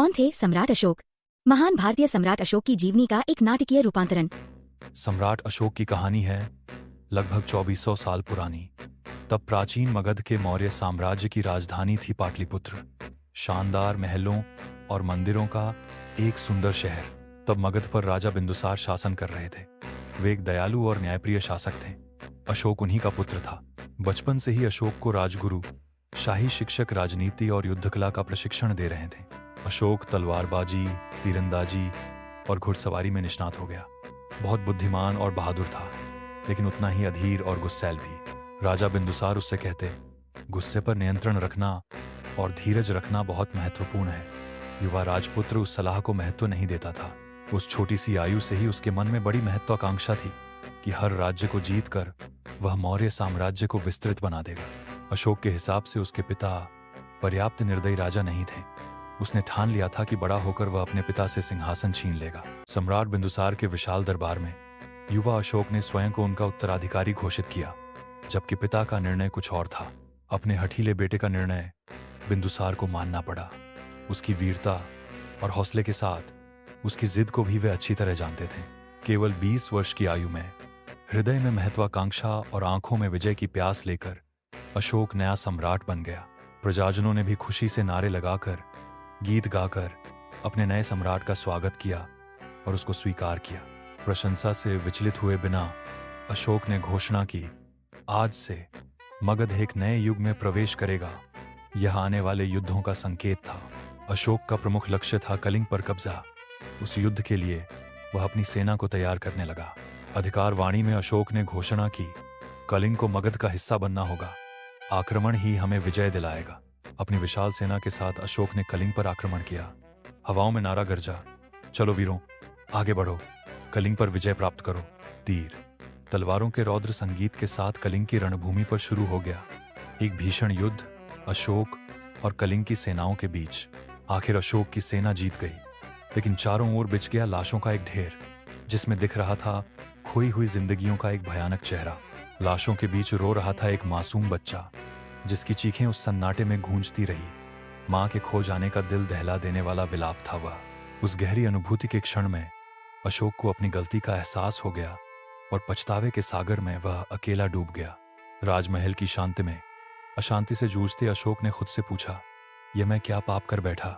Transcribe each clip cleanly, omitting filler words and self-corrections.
कौन थे सम्राट अशोक? महान भारतीय सम्राट अशोक की जीवनी का एक नाटकीय रूपांतरण। सम्राट अशोक की कहानी है लगभग 2400 साल पुरानी। तब प्राचीन मगध के मौर्य साम्राज्य की राजधानी थी पाटलिपुत्र। शानदार महलों और मंदिरों का एक सुंदर शहर। तब मगध पर राजा बिंदुसार शासन कर रहे थे। वे एक दयालु और न्यायप्रिय शासक थे। अशोक उन्हीं का पुत्र था। बचपन से ही अशोक को राजगुरु, शाही शिक्षक राजनीति और युद्धकला का प्रशिक्षण दे रहे थे। अशोक तलवारबाजी, तीरंदाजी और घुड़सवारी में निष्णात हो गया। बहुत बुद्धिमान और बहादुर था, लेकिन उतना ही अधीर और गुस्सैल भी। राजा बिंदुसार उससे कहते, गुस्से पर नियंत्रण रखना और धीरज रखना बहुत महत्वपूर्ण है। युवा राजपुत्र उस सलाह को महत्व नहीं देता था। उस छोटी सी आयु से ही उसके मन में बड़ी महत्वाकांक्षा थी कि हर राज्य को जीतकर वह मौर्य साम्राज्य को विस्तृत बना देगा। अशोक के हिसाब से उसके पिता पर्याप्त निर्दयी राजा नहीं थे। उसने ठान लिया था कि बड़ा होकर वह अपने पिता से सिंहासन छीन लेगा। सम्राट बिंदुसार के विशाल दरबार में युवा अशोक ने स्वयं को उनका उत्तराधिकारी घोषित किया, जबकि पिता का निर्णय कुछ और था। अपने हठीले बेटे का निर्णय बिंदुसार को मानना पड़ा। उसकी वीरता और हौसले के साथ उसकी जिद को भी वे अच्छी तरह जानते थे। केवल 20 वर्ष की आयु में हृदय में महत्वाकांक्षा और आंखों में विजय की प्यास लेकर अशोक नया सम्राट बन गया। प्रजाजनों ने भी खुशी से नारे लगाकर, गीत गाकर अपने नए सम्राट का स्वागत किया और उसको स्वीकार किया। प्रशंसा से विचलित हुए बिना अशोक ने घोषणा की, आज से मगध एक नए युग में प्रवेश करेगा। यह आने वाले युद्धों का संकेत था। अशोक का प्रमुख लक्ष्य था कलिंग पर कब्जा। उस युद्ध के लिए वह अपनी सेना को तैयार करने लगा। अधिकार वाणी में अशोक ने घोषणा की, कलिंग को मगध का हिस्सा बनना होगा। आक्रमण ही हमें विजय दिलाएगा। अपनी विशाल सेना के साथ अशोक ने कलिंग पर आक्रमण किया। हवाओं में नारा गरजा, चलो वीरों, आगे बढ़ो, कलिंग पर विजय प्राप्त करो। तीर तलवारों के रौद्र संगीत के साथ कलिंग की रणभूमि पर शुरू हो गया एक भीषण युद्ध अशोक और कलिंग की सेनाओं के बीच। आखिर अशोक की सेना जीत गई, लेकिन चारों ओर बिछ गया लाशों का एक ढेर, जिसमें दिख रहा था खोई हुई जिंदगियों का एक भयानक चेहरा। लाशों के बीच रो रहा था एक मासूम बच्चा, जिसकी चीखें उस सन्नाटे में गूंजती रही। मां के खो जाने का दिल दहला देने वाला विलाप था वह। उस गहरी अनुभूति के क्षण में अशोक को अपनी गलती का एहसास हो गया और पछतावे के सागर में वह अकेला डूब गया। राजमहल की शांति में अशांति से जूझते अशोक ने खुद से पूछा, यह मैं क्या पाप कर बैठा।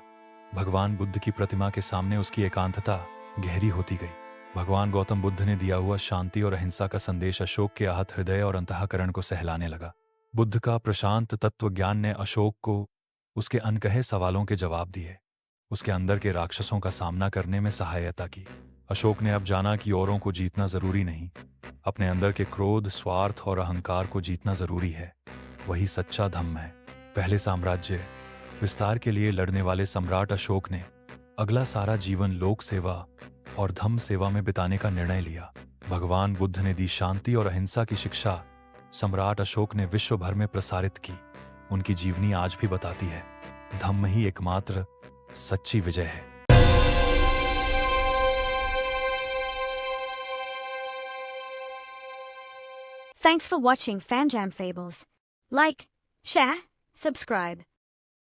भगवान बुद्ध की प्रतिमा के सामने उसकी एकांतता गहरी होती गई। भगवान गौतम बुद्ध ने दिया हुआ शांति और अहिंसा का संदेश अशोक के आहत हृदय और अंतःकरण को सहलाने लगा। बुद्ध का प्रशांत तत्व ज्ञान ने अशोक को उसके अनकहे सवालों के जवाब दिए, उसके अंदर के राक्षसों का सामना करने में सहायता की। अशोक ने अब जाना कि औरों को जीतना जरूरी नहीं, अपने अंदर के क्रोध, स्वार्थ और अहंकार को जीतना जरूरी है। वही सच्चा धम्म है। पहले साम्राज्य विस्तार के लिए लड़ने वाले सम्राट अशोक ने अगला सारा जीवन लोक सेवा और धम्म सेवा में बिताने का निर्णय लिया। भगवान बुद्ध ने दी शांति और अहिंसा की शिक्षा सम्राट अशोक ने विश्व भर में प्रसारित की। उनकी जीवनी आज भी बताती है, धम्म ही एकमात्र सच्ची विजय है। Thanks for watching FanJam Fables. Like, share, subscribe.